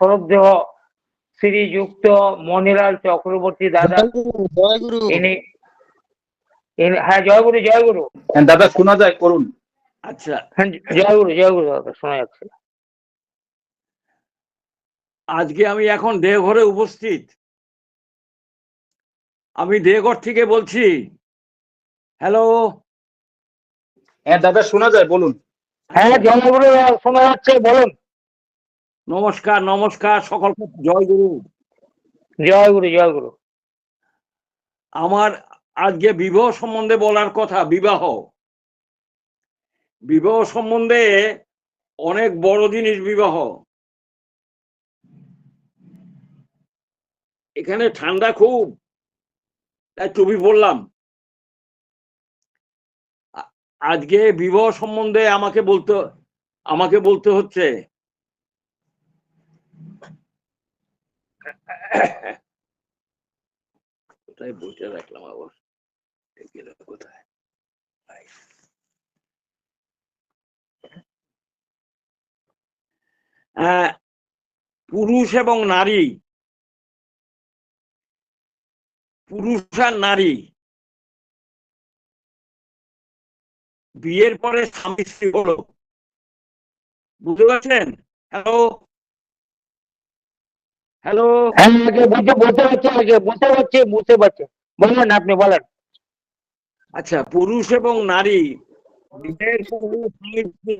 শ্রদ্ধেয় শ্রীযুক্ত মনিলাল চক্রবর্তী দাদা। জয়গুরু। হ্যাঁ, জয়গুরু জয়গুরু। হ্যাঁ দাদা শোনা যায়, করুন। আচ্ছা, হ্যাঁ, জয়গুরু জয়গুরু দাদা, শোনা যাচ্ছে। আজকে আমি এখন দেওঘরে উপস্থিত। আমি দেওঘর থেকে বলছি। হ্যালো। হ্যাঁ দাদা শোনা যায়, বলুন। হ্যাঁ জয়গুরু, শোনা যাচ্ছে, বলুন। নমস্কার নমস্কার, সকলকে জয়গুরু। জয়গুরু জয়গুরু। আমার আজকে বিবাহ সম্বন্ধে বলার কথা। বিবাহ সম্বন্ধে অনেক বড় জিনিস বিবাহ। এখানে ঠান্ডা খুব, তাই টুপি পরলাম। আজকে বিবাহ সম্বন্ধে আমাকে বলতে হচ্ছে। কোথায় বইটা রাখলাম আবার, কোথায়? পুরুষ এবং নারী, পুরুষ আর নারী বিয়ের পরে স্বামী স্ত্রী হলো। বুঝতে পারছেন? Hello hello. হ্যাঁ, বুঝতে পারছি। বলেন, আপনি বলেন। আচ্ছা, পুরুষ এবং নারী বিয়ের পরে স্বামী স্ত্রী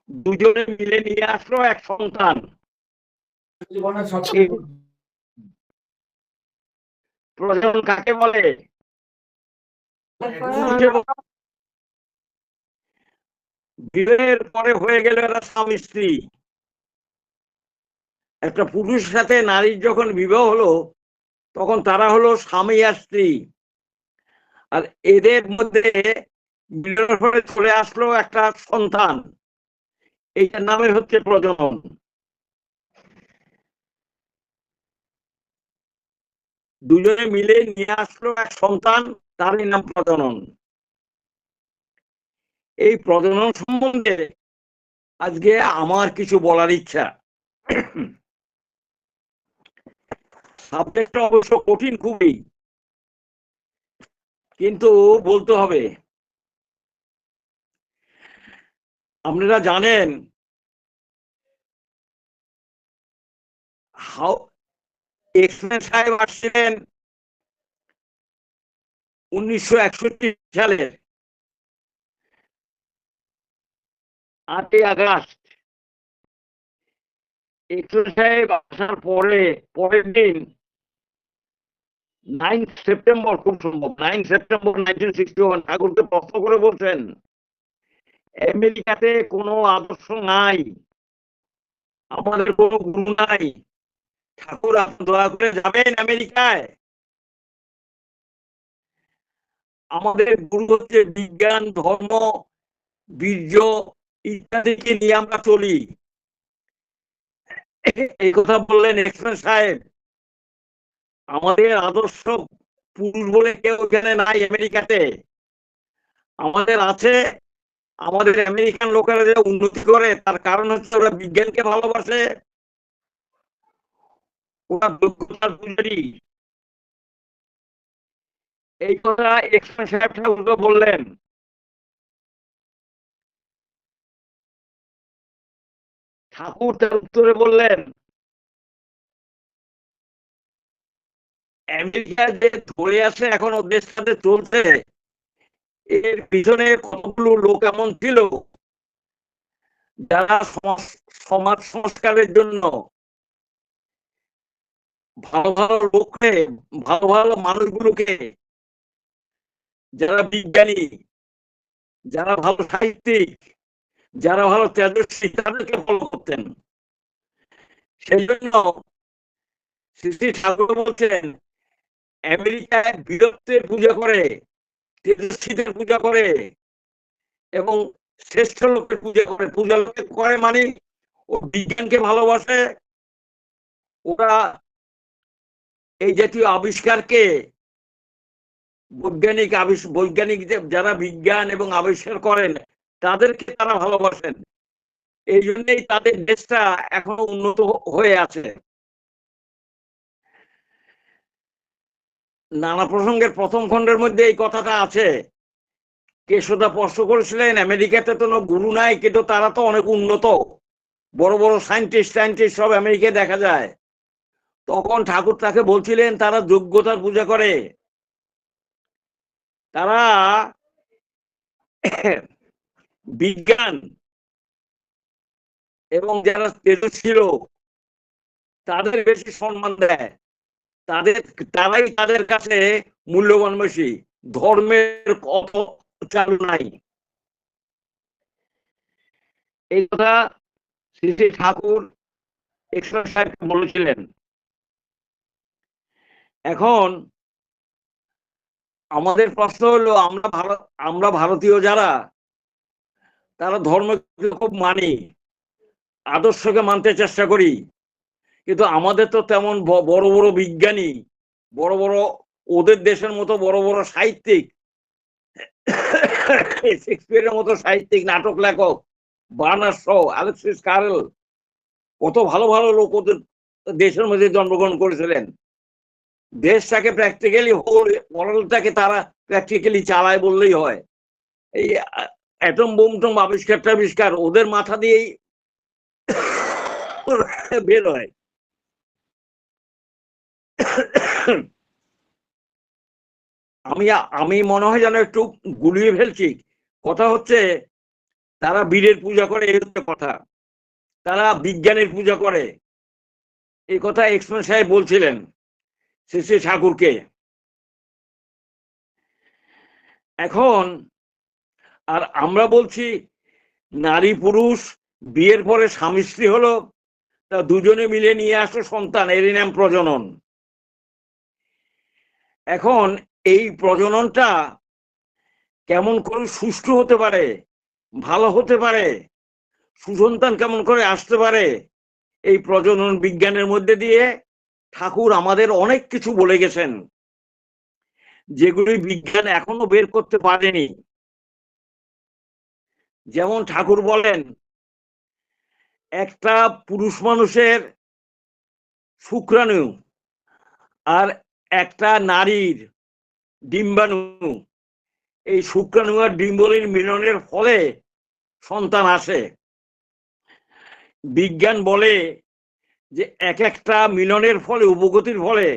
দুজনে মিলে নিয়ে আসলো এক সন্তান। প্রজনন কাকে বলে? বিয়ের পরে হয়ে গেল এরা স্বামী স্ত্রী। একটা পুরুষের সাথে নারীর যখন বিবাহ হলো, তখন তারা হলো স্বামী আর স্ত্রী। আর এদের মধ্যে মিলনের ফলে চলে আসলো একটা সন্তান। এইটার নামে হচ্ছে প্রজনন। দুজনে মিলে নিয়ে আসলো এক সন্তান, তারই নাম প্রজনন। এই প্রজনন সম্বন্ধে আজকে আমার কিছু বলার ইচ্ছা। সাবজেক্টটা অবশ্য কঠিন খুবই, কিন্তু বলতে হবে। আপনারা জানেন এক্সম্যান সাহেব আসছিলেন 1961 সালের 8ই আগস্ট। এক্সম্যান সাহেব আসার পরের দিন 9 সেপ্টেম্বর, খুব সম্ভব 9 সেপ্টেম্বর 1961, ঠাকুরকে প্রশ্ন করে বলছেন, আমেরিকাতে কোনো আদর্শ নাই, আমাদের কোনো গুরু নাই, ঠাকুর আপনি দয়া করে যাবেন আমেরিকায়? আমাদের গুরু হচ্ছে বিজ্ঞান, ধর্ম, বীর্য ইত্যাদিকে নিয়ে আমরা চলি। এই কথা বললেন এক্সম্যান সাহেব। আমাদের আদর্শ পুরুষ বলে কেউ এখানে নাই আমেরিকাতে। আমাদের আছে, আমাদের আমেরিকান লোকেরা যে উন্নতি করে তার কারণ হচ্ছে ওরা বিজ্ঞানকে ভালোবাসে, ওরা যোগ্যতার পূজারী। এই কথা এক্সম্যান সাহেব ঠাকুরকে বললেন। ঠাকুর তার উত্তরে বললেন, আমেরিকা যে ধরে আছে এখন ওদের সাথে চলছে, এর পিছনে কতগুলো লোক এমন ছিল যারা সমাজ সংস্কারের জন্য ভালো ভালো লোককে, ভালো ভালো মানুষগুলোকে, যারা বিজ্ঞানী, যারা ভালো সাহিত্যিক, যারা ভালো তেজস্বী, তাদেরকে ফলো করতেন। সেই জন্য শ্রী ঠাকুর বলছেন, আমেরিকায় বীরত্বের পূজা করে, তেজস্বীদের পূজা করে এবং শ্রেষ্ঠ লোকের পূজা করে। পূজা লোকের করে মানে ও বিজ্ঞানকে ভালোবাসে, ওরা এই জাতীয় আবিষ্কারকে, বৈজ্ঞানিক যারা বিজ্ঞান এবং আবিষ্কার করেন তাদেরকে তারা ভালোবাসেন। এই জন্যই তাদের দেশটা এখনো উন্নত হয়ে আছে। নানা প্রসঙ্গের প্রথম খণ্ডের মধ্যে এই কথাটা আছে। কেশোদা প্রশ্ন করেছিলেন আমেরিকাতে তো কোনো গুরু নাই, কিন্তু তারা তো অনেক উন্নত, বড় বড় সায়েন্টিস্ট সব আমেরিকায় দেখা যায়। তখন ঠাকুর তাকে বলছিলেন তারা যোগ্যতার পূজা করে, তারা বিজ্ঞান এবং যারা তেজস্বী লোক তাদের বেশি সম্মান দেয়, তারাই তাদের কাছে মূল্যবান বেশি, ধর্মের অত চালু নাই। এই কথা শ্রী শ্রী ঠাকুর এক্সপ্রেস সাহেবকে বলেছিলেন। এখন আমাদের প্রশ্ন হলো, আমরা ভারতীয় যারা, তারা ধর্মকে খুব মানি, আদর্শকে মানতে চেষ্টা করি, কিন্তু আমাদের তো তেমন বড় বড় বিজ্ঞানী, বড় বড় ওদের দেশের মতো বড় বড় সাহিত্যিক, শেক্সপিয়ারের মতো সাহিত্যিক, নাটক লেখক, বার্নার্ড শ, আলেক্সিস কারেল, কত ভালো ভালো লোক ওদের দেশের মধ্যে জন্মগ্রহণ করেছিলেন। দেশটাকে প্র্যাকটিক্যালি ওয়ার্ল্ডটাকে তারা প্র্যাকটিক্যালি চালায় বললেই হয়। এই অ্যাটম বোম টম আবিষ্কার ওদের মাথা দিয়েই বের হয়। আমি মনে হয় যেন একটু গুলিয়ে ফেলছি। কথা হচ্ছে তারা বীরের পূজা করে, এই হচ্ছে কথা, তারা বিজ্ঞানের পূজা করে, এই কথা এক্সপ্রেস সাহেব বলছিলেন শ্রী শ্রী ঠাকুরকে। এখন আর আমরা বলছি নারী পুরুষ বিয়ের পরে স্বামী স্ত্রী হলো, তা দুজনে মিলে নিয়ে আসো সন্তান, এরই নাম প্রজনন। এখন এই প্রজননটা কেমন করে সুষ্ঠু হতে পারে, ভালো হতে পারে, সুসন্তান কেমন করে আসতে পারে, এই প্রজনন বিজ্ঞানের মধ্যে দিয়ে ঠাকুর আমাদের অনেক কিছু বলে গেছেন, যেগুলি বিজ্ঞান এখনো বের করতে পারেনি। যেমন ঠাকুর বলেন একটা পুরুষ মানুষের শুক্রাণু আর একটা নারীর ডিম্বাণু, এই শুক্রাণু আর ডিম্বাণুর মিলনের ফলে সন্তান আসে। বিজ্ঞান বলে যে এক একটা মিলনের ফলে, উপগতির ফলে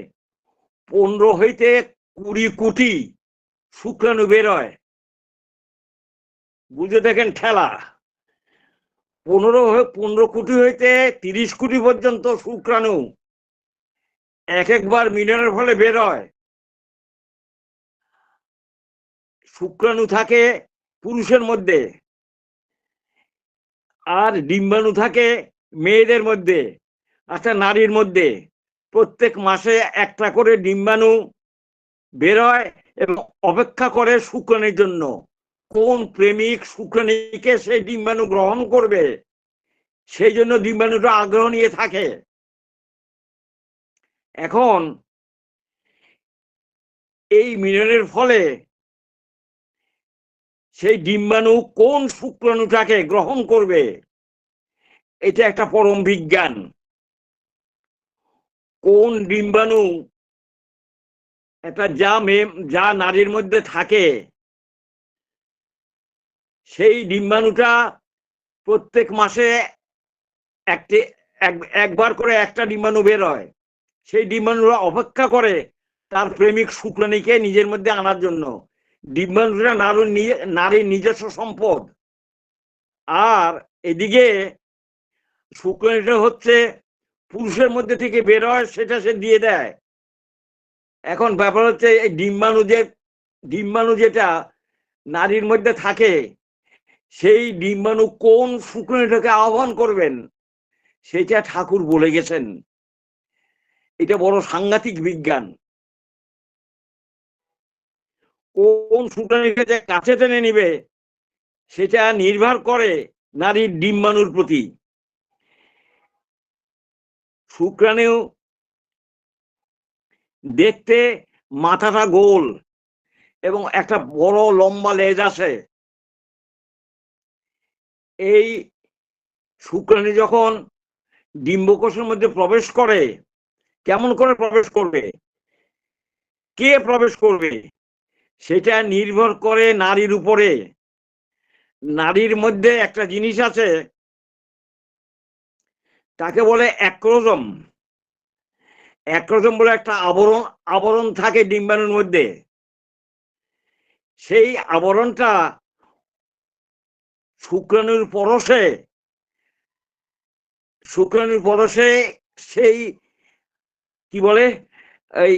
15 হইতে 20 কোটি শুক্রাণু বের হয়। বুঝে দেখেন ঠেলা, 15 কোটি হইতে 30 কোটি পর্যন্ত শুক্রাণু একবার মিলনের ফলে বের হয়। শুক্রাণু থাকে পুরুষের মধ্যে আর ডিম্বাণু থাকে মেয়েদের মধ্যে, আচ্ছা নারীর মধ্যে। প্রত্যেক মাসে একটা করে ডিম্বাণু বের হয় এবং অপেক্ষা করে শুক্রাণুর জন্য, কোন প্রেমিক শুক্রাণুকে সেই ডিম্বাণু গ্রহণ করবে, সেই জন্য ডিম্বাণুটা আগ্রহ নিয়ে থাকে। এখন এই মিলনের ফলে সেই ডিম্বাণু কোন শুক্রাণুটাকে গ্রহণ করবে, এটা একটা পরম বিজ্ঞান। কোন ডিম্বাণু এটা যা নারীর মধ্যে থাকে, সেই ডিম্বাণুটা প্রত্যেক মাসে একবার করে একটা ডিম্বাণু বের হয়। সেই ডিম্বাণুরা অপেক্ষা করে তার প্রেমিক শুক্রাণুকে নিজের মধ্যে আনার জন্য। ডিম্বাণুটা নারীর নিজস্ব সম্পদ, আর এদিকে শুক্রাণুটা হচ্ছে পুরুষের মধ্যে থেকে বের হয়, সেটা সে দিয়ে দেয়। এখন ব্যাপার হচ্ছে এই ডিম্বাণু যেটা নারীর মধ্যে থাকে, সেই ডিম্বাণু কোন শুক্রাণুটাকে আহ্বান করবেন, সেটা ঠাকুর বলে গেছেন। এটা বড় সাংঘাতিক বিজ্ঞান। কোন শুক্রাণুকে যে কাছে টেনে নিবে, সেটা নির্ভর করে নারীর ডিম্বাণুর প্রতি। শুক্রাণু দেখতে মাথাটা গোল এবং একটা বড় লম্বা লেজ আছে। এই শুক্রাণু যখন ডিম্বকোষের মধ্যে প্রবেশ করে, কেমন করে প্রবেশ করবে, কে প্রবেশ করবে, সেটা নির্ভর করে নারীর উপরে। নারীর মধ্যে একটা জিনিস আছে, তাকে বলে অ্যাক্রোজম। অ্যাক্রোজম বলে একটা আবরণ আবরণ থাকে ডিম্বাণুর মধ্যে। সেই আবরণটা শুক্রাণুর পরশে সেই কি বলে এই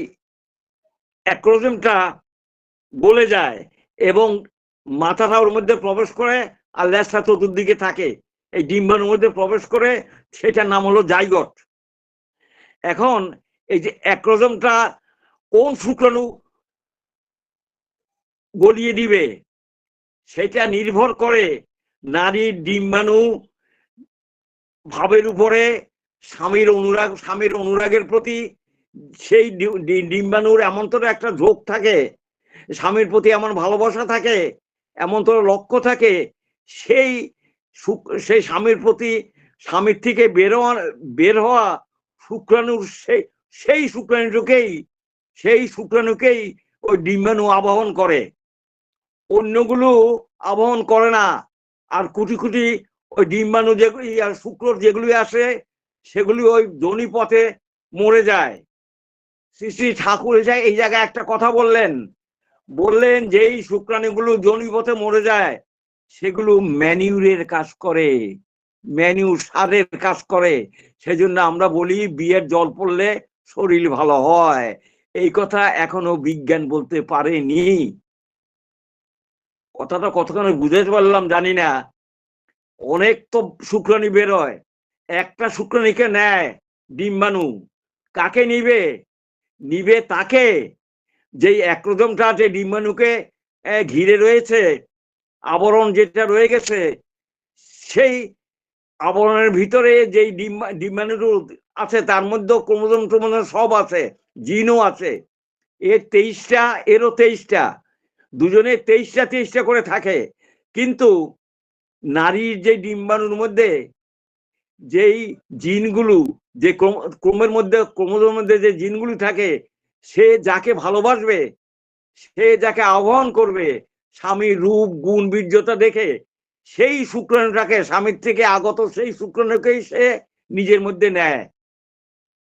অ্যাক্রোজমটা গলে যায় এবং মাথাটা ওর মধ্যে প্রবেশ করে, আর লেজটা চতুর্দিকে থাকে, এই ডিম্বাণুর মধ্যে প্রবেশ করে, সেটার নাম হলো জাইগট। এখন এই যে অ্যাক্রোজমটা কোন শুক্রাণু গলিয়ে দিবে, সেটা নির্ভর করে নারীর ডিম্বাণু ভাবের উপরে, স্বামীর অনুরাগের প্রতি। সেই ডিম্বাণুর এমন তোর একটা ঝোঁক থাকে, স্বামীর প্রতি এমন ভালোবাসা থাকে, এমন তোর লক্ষ্য থাকে, সেই সেই স্বামীর প্রতি, স্বামীর থেকে বের হওয়া শুক্রাণুর সেই শুক্রাণুকেই ওই ডিম্বাণু আবাহন করে, অন্যগুলো আবাহন করে না। আর কোটি কোটি ওই ডিম্বাণু যেগুলি আর শুক্র যেগুলি আসে, সেগুলি ওই যোনি পথে মরে যায়। শ্রী শ্রী ঠাকুর এই জায়গায় একটা কথা বললেন যে এই শুক্রাণুগুলো যোনি পথে মরে যায়, সেগুলো ম্যানিউরের কাজ করে, ম্যানিউর সারের কাজ করে। সেজন্য আমরা বলি বিয়ের জল পড়লে শরীর ভালো হয়। এই কথা এখনো বিজ্ঞান বলতে পারেনি। কথাটা কতখানি বুঝাতে পারলাম জানি না। অনেক তো শুক্রাণু বেরোয়, একটা শুক্রাণুকে নেয় ডিম্বাণু, কাকে নিবে তাকে, যেই অ্যাক্রোজমটা যে ডিম্বাণুকে ঘিরে রয়েছে, আবরণ যেটা রয়ে গেছে, সেই আবরণের ভিতরে যেই ডিম্বাণু আছে, তার মধ্যে ক্রোমোজোম টোমোজোম সব আছে, জিনও আছে। এর 23টা, এরও 23টা, দুজনে 23টা করে থাকে। কিন্তু নারীর যে ডিম্বাণুর মধ্যে যেই জিনগুলো, যে ক্রোমোজোমের মধ্যে যে জিনগুলো থাকে, সে যাকে ভালোবাসবে, সে যাকে আহ্বান করবে, স্বামীর রূপ গুণ বীর্যতা দেখে, সেই শুক্রাণুটাকে, স্বামীর থেকে আগত সেই শুক্রাণুকেই সে নিজের মধ্যে নেয়।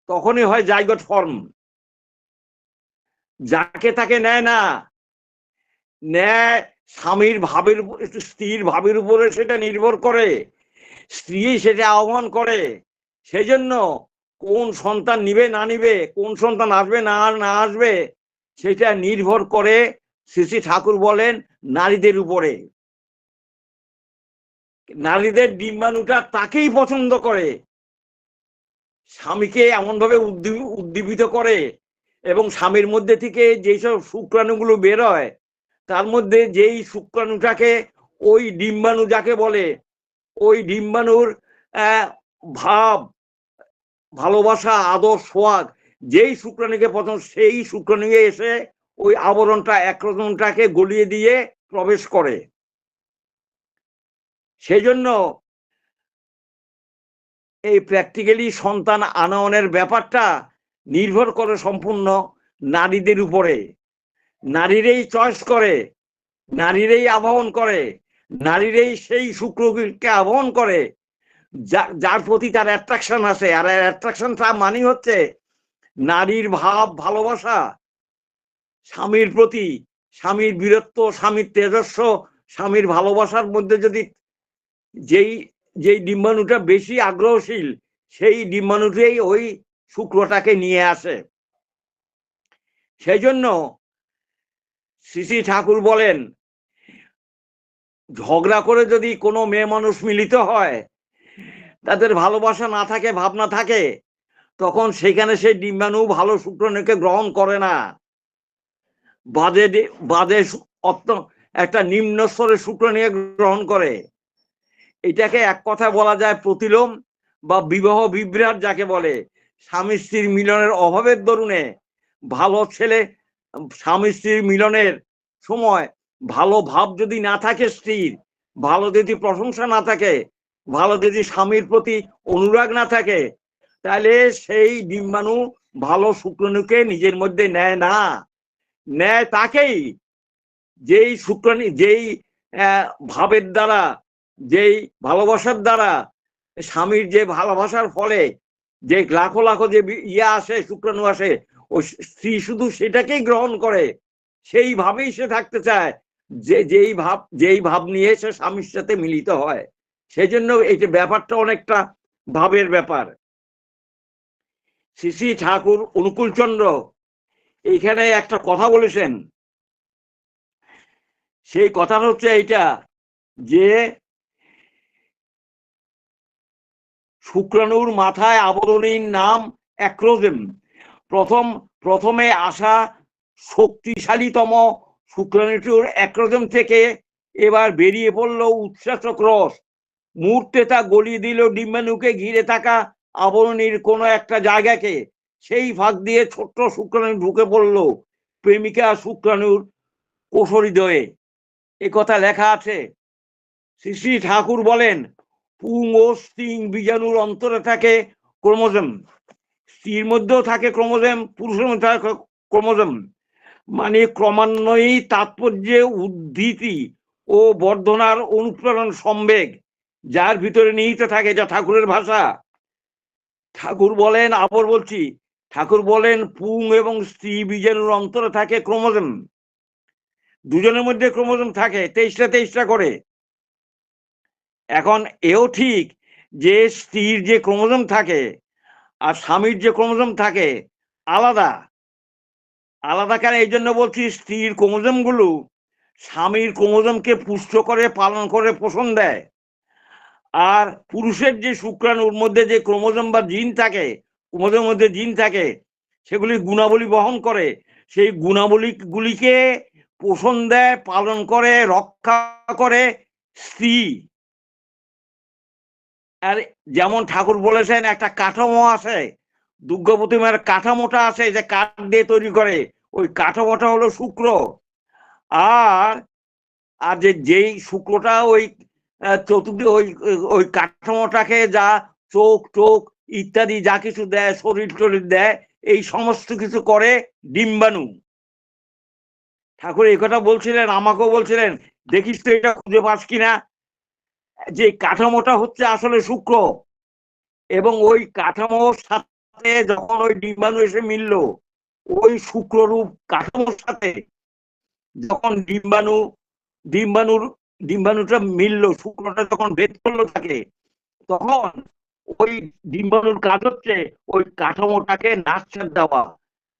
তখনই হয় জাইগোট ফর্ম। যাকে তাকে নেয় না, নেয় স্বামীর ভাবের উপর, স্ত্রীর ভাবের উপরে সেটা নির্ভর করে, স্ত্রী সেটা আহ্বান করে। সেজন্য কোন সন্তান নিবে না নিবে, কোন সন্তান আসবে না আসবে, সেটা নির্ভর করে, শ্রী শ্রী ঠাকুর বলেন, নারীদের উপরে। নারীদের ডিম্বাণুটা তাকেই পছন্দ করে, স্বামীকে এমন ভাবে উদ্দীপিত করে, এবং স্বামীর মধ্যে থেকে যেসব শুক্রাণুগুলো বেরোয়, তার মধ্যে যেই শুক্রাণুটাকে, ওই ডিম্বাণু যাকে বলে, ওই ডিম্বাণুর ভাব, ভালোবাসা, আদর, সোহাগ, যেই শুক্রাণুকে পছন্দ, সেই শুক্রাণু এসে ওই আবরণটা, অ্যাক্রোজমটাকে গলিয়ে দিয়ে প্রবেশ করে। সেজন্য এই প্র্যাকটিক্যালি সন্তান আনয়নের ব্যাপারটা নির্ভর করে সম্পূর্ণ নারীদের উপরে। নারীরাই চয়েস করে, নারীরাই আবাহন করে, নারীরাই সেই শুক্রকে আবাহন করে যার প্রতি তার অ্যাট্রাকশন আছে। আর অ্যাট্রাকশনটা মানে হচ্ছে নারীর ভাব, ভালোবাসা স্বামীর প্রতি, স্বামীর বীরত্ব, স্বামীর তেজস্ব, স্বামীর ভালোবাসার মধ্যে যদি যেই ডিম্বাণুটা বেশি আগ্রহশীল, সেই ডিম্বাণুটাই ওই শুক্রটাকে নিয়ে আসে। সেই জন্য শ্রী শ্রী ঠাকুর বলেন, ঝগড়া করে যদি কোনো মেয়ে মানুষ মিলিত হয়, তাদের ভালোবাসা না থাকে, ভাবনা থাকে, তখন সেখানে সেই ডিম্বাণু ভালো শুক্রাণুকে গ্রহণ করে না, বাজে একটা নিম্ন স্তরের শুক্রাণুকে গ্রহণ করে। এটাকে এক কথা বলা যায় প্রতিলোম বা বিবাহ বিভ্রাট যাকে বলে। স্বামী স্ত্রীর মিলনের অভাবের দরুনে, ভালো ছেলে স্বামী স্ত্রীর মিলনের সময় ভালো ভাব যদি না থাকে, স্ত্রীর ভালো যদি প্রশংসা না থাকে, ভালো যদি স্বামীর প্রতি অনুরাগ না থাকে, তাহলে সেই ডিম্বাণু ভালো শুক্রাণুকে নিজের মধ্যে নেয় না। নেয় তাকেই যেই শুক্রাণু, যেই ভাবের দ্বারা, যেই ভালোবাসার দ্বারা, স্বামীর যে ভালোবাসার ফলে যে লাখো লাখো যে আসে, শুক্রাণু আসে, ওই স্ত্রী শুধু সেটাকেই গ্রহণ করে, সেইভাবেই সে থাকতে চায়, যেই ভাব নিয়ে সে স্বামীর সাথে মিলিত হয়। সেই জন্য এইটা ব্যাপারটা অনেকটা ভাবের ব্যাপার। শ্রী শ্রী ঠাকুর অনুকূলচন্দ্র এইখানে একটা কথা বলেছেন, সেই কথাটা হচ্ছে এইটা যে শুক্রাণুর মাথায় আবরণীর নাম অ্যাক্রোজেম। প্রথমে আসা শক্তিশালীতম শুক্রাণুটির অ্যাক্রোজেম থেকে এবার বেরিয়ে পড়লো উৎসেচক রস। মুহূর্তে তা গলিয়ে দিল ডিম্বাণুকে ঘিরে থাকা আবরণীর কোনো একটা জায়গাকে। সেই ফাঁক দিয়ে ছোট্ট শুক্রাণু ঢুকে পড়লো প্রেমিকা শুক্রাণুর কোষহৃদয়ে। এ কথা লেখা আছে। শ্রী শ্রী ঠাকুর বলেন, পুং ও স্ত্রীং বীজাণুর অন্তরে থাকে ক্রোমোজোম। স্ত্রীর মধ্যেও থাকে ক্রোমোজোম, পুরুষের মধ্যে থাকে ক্রোমোজোম। মানে ক্রমান্বয়ী তাৎপর্যে উদ্ধৃতি ও বর্ধনার অনুপ্রেরণ সম্বেগ যার ভিতরে নিহিত থাকে, যা ঠাকুরের ভাষা। ঠাকুর বলেন, আবার বলছি, ঠাকুর বলেন পুং এবং স্ত্রী বীজাণুর অন্তরে থাকে ক্রোমোজোম। দুজনের মধ্যে ক্রোমোজোম থাকে 23টা করে। এখন এও ঠিক যে স্ত্রীর যে ক্রোমোজোম থাকে আর স্বামীর যে ক্রোমোজোম থাকে আলাদা আলাদা। কেন এই জন্য বলছি, স্ত্রীর ক্রোমোজোম গুলো স্বামীর ক্রোমোজোমকে পুষ্ট করে, পালন করে, পোষণ দেয়। আর পুরুষের যে শুক্রাণুর মধ্যে যে ক্রোমোজোম বা জিন থাকে, ক্রোমোজোমের মধ্যে জিন থাকে, সেগুলি গুণাবলী বহন করে। সেই গুণাবলী গুলিকে পোষণ দেয়, পালন করে, রক্ষা করে স্ত্রী। আর যেমন ঠাকুর বলেছেন, একটা কাঠামো আছে, দুর্গা প্রতিমার কাঠামোটা আছে যে কাঠ দিয়ে তৈরি করে, ওই কাঠামোটা হলো শুক্র। আর আর যেই শুক্রটা ওই চতুর্দিকে ওই ওই কাঠামোটাকে যা চোখ টোক ইত্যাদি যা কিছু দেয়, শরীর টরীর দেয়, এই সমস্ত কিছু করে ডিম্বাণু। ঠাকুর এই কথা বলছিলেন, আমাকেও বলছিলেন, দেখিস তো এটা খুঁজে পাস কিনা, যে কাঠামোটা হচ্ছে আসলে শুক্র। এবং ওই কাঠামোর সাথে যখন ওই ডিম্বাণু এসে মিলল, ওই শুক্ররূপ কাঠামোর সাথে যখন ডিম্বাণুটা মিললো, শুক্রটা যখন ভেদ করলো থাকে, তখন ওই ডিম্বাণুর কাজ হচ্ছে ওই কাঠামোটাকে নার্চার দেওয়া।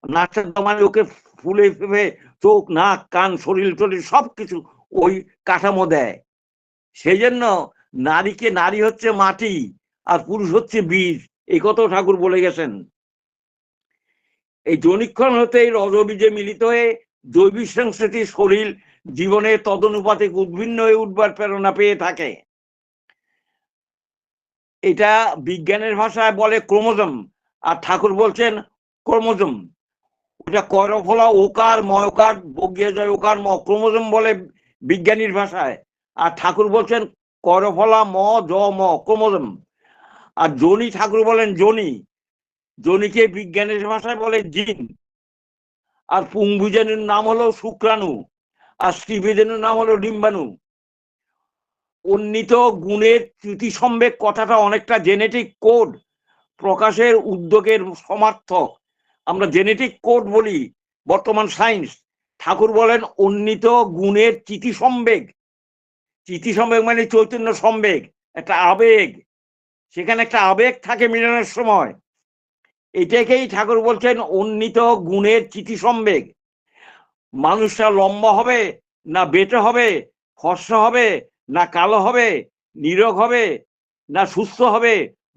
নার্চার দেওয়া মানে ওকে ফুলে ফেলে চোখ, নাক, কান, শরীর টরীর সবকিছু ওই কাঠামো দেয়। সেই জন্য নারী হচ্ছে মাটি আর পুরুষ হচ্ছে বীজ, এই কথাও ঠাকুর বলে গেছেন। এই জনিক্ষণ হতে রজবীজে মিলিত হয়ে জৈবিক সংস্কৃতি শরীর জীবনে তদনুপাতিক উদ্ভিন্ন হয়ে উঠবার প্রেরণা পেয়ে থাকে। এটা বিজ্ঞানের ভাষায় বলে ক্রোমোজোম, আর ঠাকুর বলছেন ক্রোমোজোম। ওটা করফলা ওকার ময়কার বগিয়ে যায় ওকার ম, ক্রোমোজোম বলে বিজ্ঞানীর ভাষায়। আর ঠাকুর বলছেন করফলা ম জ ম, ক্রোমোজোম। আর জনি ঠাকুর বলেন জনি, জনিকে বিজ্ঞানের ভাষায় বলে জিন। আর পুংবীজাণুর নাম হলো শুক্রাণু, আর স্ত্রীবীজাণুর নাম হলো ডিম্বাণু। উন্নীত গুণের চ্যুতি সম্বেগ কথাটা অনেকটা জেনেটিক কোড প্রকাশের উদ্যোগের সমার্থক। আমরা জেনেটিক কোড বলি বর্তমান সায়েন্স। ঠাকুর বলেন উন্নীত গুণের চিতি সম্বেগ। চিতি সম্বেগ মানে চৈতন্য সম্বেগ, একটা আবেগ। সেখানে একটা আবেগ থাকে মিলনের সময়। এটাকেই ঠাকুর বলছেন উন্নীত গুণের চিতি সম্বেগ। মানুষটা লম্বা হবে না বেটে হবে, ফর্সা হবে না কালো হবে, নীরোগ হবে না সুস্থ হবে,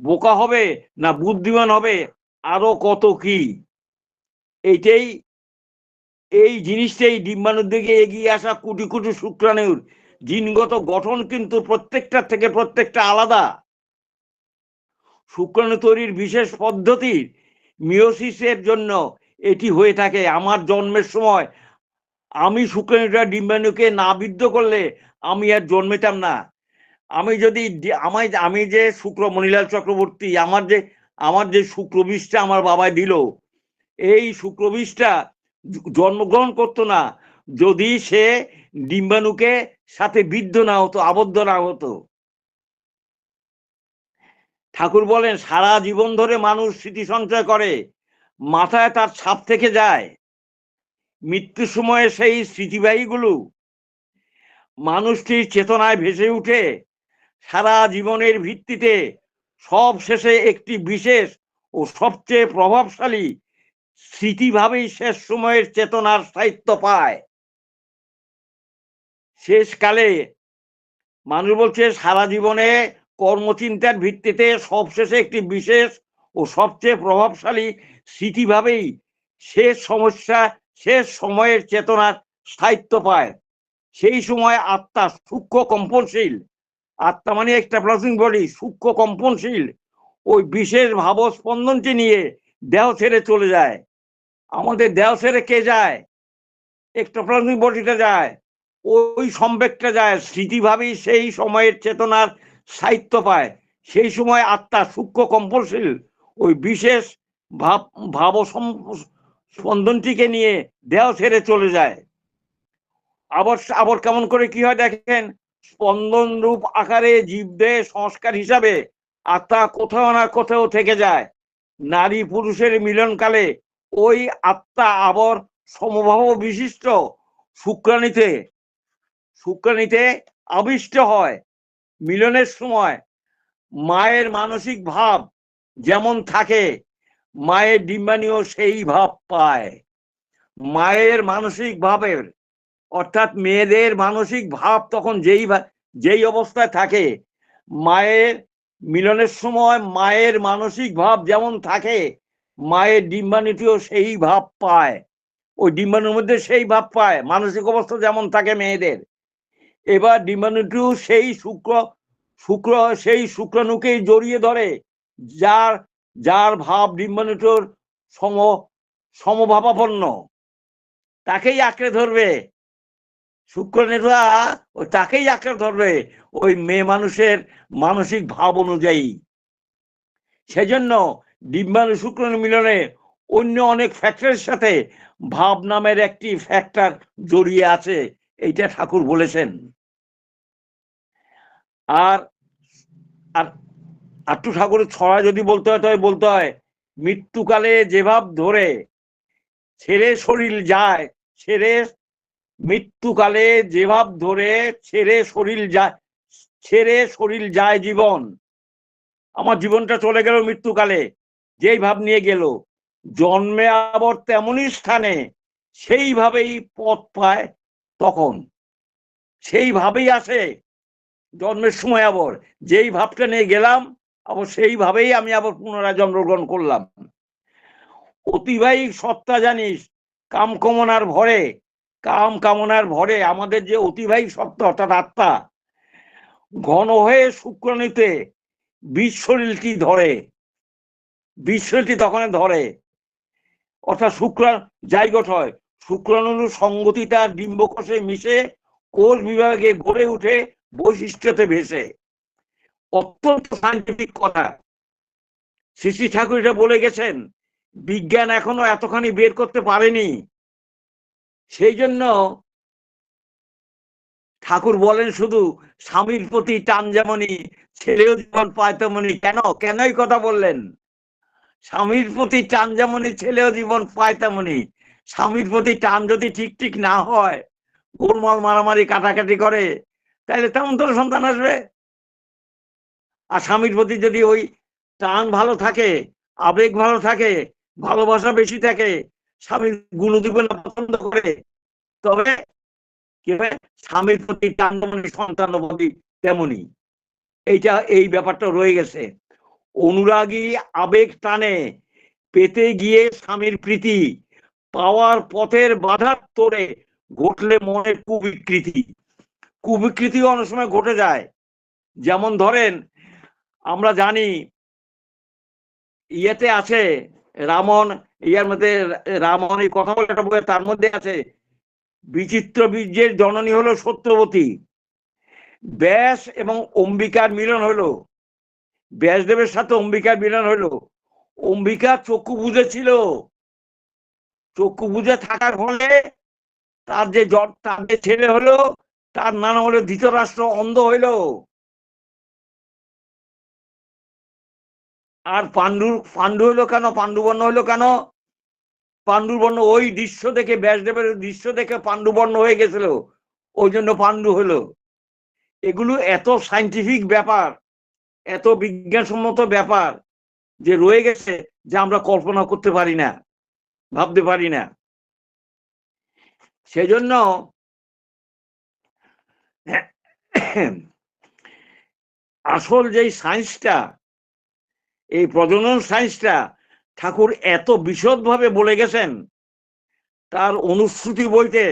বোকা হবে না বুদ্ধিমান হবে, আরো কত কি। এই জিনিসটাই ডিম্বাণুর দিকে এগিয়ে আসা কোটি কোটি শুক্রাণুর জিনগত গঠন কিন্তু প্রত্যেকটা থেকে প্রত্যেকটা আলাদা। শুক্রাণু তৈরির বিশেষ পদ্ধতি মিওসিসের জন্য এটি হয়ে থাকে। আমার জন্মের সময় আমি শুক্রাণুটা ডিম্বাণুকে না বিদ্ধ করলে আমি আর জন্মেতাম না। আমি যে শুক্র মণিলাল চক্রবর্তী, আমার যে শুক্র বিষটা আমার বাবাই দিল, এই শুক্র বিষটা জন্মগ্রহণ করতো না যদি সে ডিম্বাণুকে সাথে বিদ্ধ না হতো, আবদ্ধ না হতো। ঠাকুর বলেন সারা জীবন ধরে মানুষ স্মৃতি সঞ্চয় করে, মাথায় তার ছাপ থেকে যায়। মৃত্যুর সময়ে সেই স্মৃতিবাহীগুলো মানুষটির চেতনায় ভেসে উঠে সারা জীবনের ভিত্তিতে সব শেষে একটি বিশেষ ও সবচেয়ে প্রভাবশালী স্মৃতিভাবেই শেষ সময়ের চেতনার স্থায়িত্ব পায়। শেষকালে মানুষ বলছে সারা জীবনে কর্মচিন্তার ভিত্তিতে সবশেষে একটি বিশেষ ও সবচেয়ে প্রভাবশালী স্মৃতিভাবেই শেষ সময়ের চেতনার স্থায়িত্ব পায়। সেই সময় আত্মা সূক্ষ্ম কম্পনশীল, আত্মা মানে একটা প্লাসিং বডি, সূক্ষ্ম কম্পনশীল ওই বিশেষ ভাবস্পন্দনটি নিয়ে দেহ ছেড়ে চলে যায়। আমাদের দেহ ছেড়ে কে যায়? একটা প্লাসিং বডিটা যায়, ওই সম্বেগটা যায়, স্মৃতিভাবেই সেই সময়ের চেতনার স্থায়িত্ব পায়। সেই সময় আত্মা সূক্ষ্ম কম্পনশীল ওই বিশেষ ভাব স্পন্দনটিকে নিয়ে দেহ ছেড়ে চলে যায়। আবার কেমন করে কি হয় দেখেন, স্পন্দন রূপ আকারে জীবদেহ সংস্কার হিসাবে আত্মা কোথাও না কোথাও থেকে যায়। নারী পুরুষের মিলনকালে ওই আত্মা আবার সমভাব বিশিষ্ট শুক্রাণীতে আবিষ্ট হয়। মিলনের সময় মায়ের মানসিক ভাব যেমন থাকে, মায়ের ডিম্বাণীও সেই ভাব পায়। মায়ের মানসিক ভাবের অর্থাৎ মেয়েদের মানসিক ভাব তখন যেই অবস্থায় থাকে, মায়ের মিলনের সময় মায়ের মানসিক ভাব যেমন থাকে, মায়ের ডিম্বাণুটিও সেই ভাব পায়। ওই ডিম্বাণুর মধ্যে সেই ভাব পায়, মানসিক অবস্থা যেমন থাকে মেয়েদের। এবার ডিম্বাণুটিও সেই সেই শুক্রাণুকেই জড়িয়ে ধরে, যার ভাব ডিম্বাণুটির সমভাবাপন্ন, তাকেই আঁকড়ে ধরবে। শুক্রাণুরা তাকেই আঁকড়ে ধরবে ওই মেয়ে মানুষের মানসিক ভাব অনুযায়ী। সেজন্য ডিম্বাণু শুক্রাণু মিলনে অন্য অনেক ফ্যাক্টরের সাথে ভাব নামের একটি ফ্যাক্টর জড়িয়ে আছে, এইটা ঠাকুর বলেছেন। আর আট্টু ঠাকুরের ছড়া যদি বলতে হয় তবে বলতে হয়, মৃত্যুকালে যে ভাব ধরে ছেড়ে শরীর যায়, মৃত্যুকালে যে ভাব ধরে ছেড়ে শরীর যায় জীবন। আমার জীবনটা চলে গেল মৃত্যুকালে, যেই ভাব নিয়ে গেল, জন্মে আবার তেমনই স্থানে সেইভাবেই পথ পায়। তখন সেইভাবেই আসে জন্মের সময়, আবার যেই ভাবটা নিয়ে গেলাম আবার সেইভাবেই আমি আবার পুনরায় জন্মগ্রহণ করলাম। অতিবাহিক সত্তা জানিস কাম কামনার ভরে আমাদের যে অতিবাহিক সত্তা অর্থাৎ আত্মা ঘন হয়ে শুক্রাণুতে বিশ্বশরীরটি তখন ধরে, অর্থাৎ জাইগোট হয়। শুক্রাণুর সংগতি তার ডিম্বকোষে মিশে কোষ বিভাগে গড়ে উঠে বৈশিষ্ট্যতে ভেসে। অত্যন্ত সাইন্টিফিক কথা, শ্রী ঠাকুর এটা বলে গেছেন। বিজ্ঞান এখনো এতখানি বের করতে পারেনি। সেই জন্য ঠাকুর বলেন শুধু স্বামীর প্রতি টান যেমনি ছেলেও জীবন পায় তেমনি। কেন এই কথা বললেন? স্বামীর প্রতি টান যেমনি ছেলেও জীবন পায় তেমনি। স্বামীর প্রতি টান যদি ঠিক না হয়, গোলমাল মারামারি কাটাকাটি করে, তাহলে তেমন তোর সন্তান আসবে। আর স্বামীর প্রতি যদি ওই টান ভালো থাকে, আবেগ ভালো থাকে, ভালোবাসা বেশি থাকে, স্বামীর গুণদীপনা পছন্দ করে, তবে কি হবে? স্বামীর প্রতি টান যেমনি সন্তান তেমনি। এই ব্যাপারটা রয়ে গেছে। অনুরাগী আবেগ টানে পেতে গিয়ে স্বামীর প্রীতি পাওয়ার পথের বাধার তোড়ে ঘটলে মনের কুবিকৃতি অনেক সময় ঘটে যায়। যেমন ধরেন, আমরা জানি ইয়েতে আছে রামন, ইয়ার মধ্যে রামন এই কথা বলে একটা বই, তার মধ্যে আছে বিচিত্র বীর্যের জননী হলো সত্যবতী। ব্যাস এবং অম্বিকার মিলন হলো, ব্যাসদেবের সাথে অম্বিকার মিলন হলো। অম্বিকা চক্ষু বুঝেছিল, চক্ষু বুঝে থাকার ফলে তার যে ছেলে হলো তার নাম হলো ধৃতরাষ্ট্র, অন্ধ হইল। আর পাণ্ডু হইলো কেন, পাণ্ডুবর্ণ হইলো কেন? পাণ্ডুবর্ণ ওই দৃশ্য দেখে, ব্যাসদেবের দৃশ্য দেখে পাণ্ডুবর্ণ হয়ে গেছিল, ওই জন্য পাণ্ডু হলো। এগুলো এত সাইন্টিফিক ব্যাপার, এত বিজ্ঞানসম্মত ব্যাপার যে রয়ে গেছে, যে আমরা কল্পনা করতে পারি না, ভাবতে পারি না। সেজন্য আসল যেই সায়েন্সটা, এই প্রজনন সায়েন্সটা ঠাকুর এত বিশদভাবে বলে গেছেন তার অনুশ্রুতি বইতে,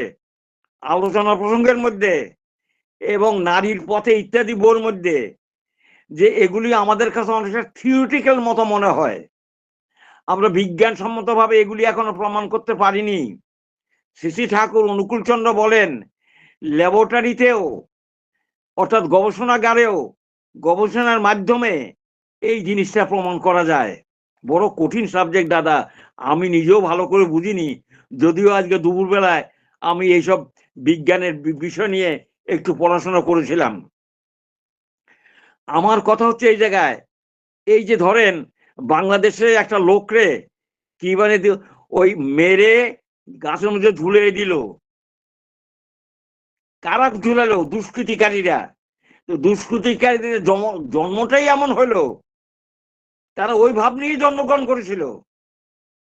আলোচনা প্রসঙ্গের মধ্যে এবং নারীর পথে ইত্যাদি বইয়ের মধ্যে, যে এগুলি আমাদের কাছে অনেকটা থিওরিটিক্যাল মতো মনে হয়। আমরা বিজ্ঞানসম্মতভাবে এগুলি এখনো প্রমাণ করতে পারিনি। শ্রী ঠাকুর অনুকূলচন্দ্র বলেন, ল্যাবরেটরিতেও অর্থাৎ গবেষণাগারেও গবেষণার মাধ্যমে এই জিনিসটা প্রমাণ করা যায়। বড় কঠিন সাবজেক্ট দাদা, আমি নিজেও ভালো করে বুঝিনি, যদিও আজকে দুপুরবেলায় আমি এইসব বিজ্ঞানের বিষয় নিয়ে একটু পড়াশোনা করেছিলাম। আমার কথা হচ্ছে এই জায়গায়, এই যে ধরেন বাংলাদেশে একটা লোকরে কি মানে ওই মেরে গাছের মধ্যে ঝুলে দিল, কারা ঝুলালো? দুষ্কৃতিকারীরা। তো দুষ্কৃতিকারীদের জন্মটাই এমন হলো, তারা ওই ভাব নিয়েই জন্মগ্রহণ করেছিল,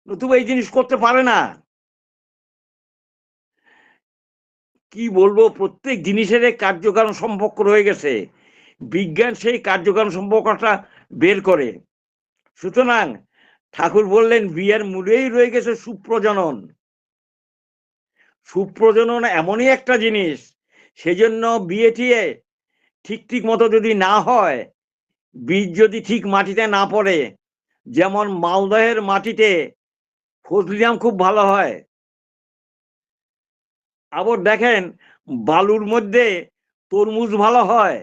নতুবা এই জিনিস করতে পারে না। কি বলবো, প্রত্যেক জিনিসের কার্যকারণ সম্পর্ক রয়ে গেছে, বিজ্ঞান সেই কার্যকারণ সম্পর্কটা বের করে। সুতরাং ঠাকুর বললেন বিয়ের মূলেই রয়ে গেছে সুপ্রজনন। সুপ্রজনন এমনই একটা জিনিস, সেজন্য বিয়ে টিয়ে ঠিক মতো যদি না হয়, বীজ যদি ঠিক মাটিতে না পড়ে, যেমন মালদহের মাটিতে ফজলি আম খুব ভালো হয়, আবার দেখেন বালুর মধ্যে তরমুজ ভালো হয়।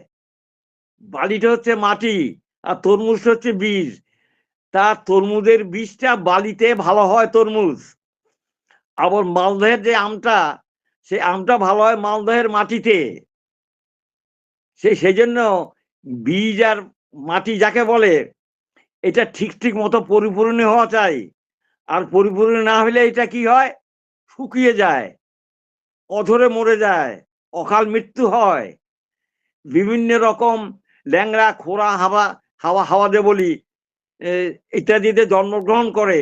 বালিটা হচ্ছে মাটি আর তরমুজটা হচ্ছে বীজ, তা তরমুজের বীজটা বালিতে ভালো হয় তরমুজ। আবার মালদহের যে আমটা, সে আমটা ভালো হয় মালদহের মাটিতে। সেই জন্য বীজ আর মাটি যাকে বলে, এটা ঠিক মতো পরিপূর্ণ হওয়া চাই। আর পরিপূর্ণ না হলে এটা কি হয়, শুকিয়ে যায়, অধরে মরে যায়, অকাল মৃত্যু হয়। বিভিন্ন রকম ল্যাংড়া খোরা হাওয়াতে বলি ইত্যাদিতে জন্মগ্রহণ করে।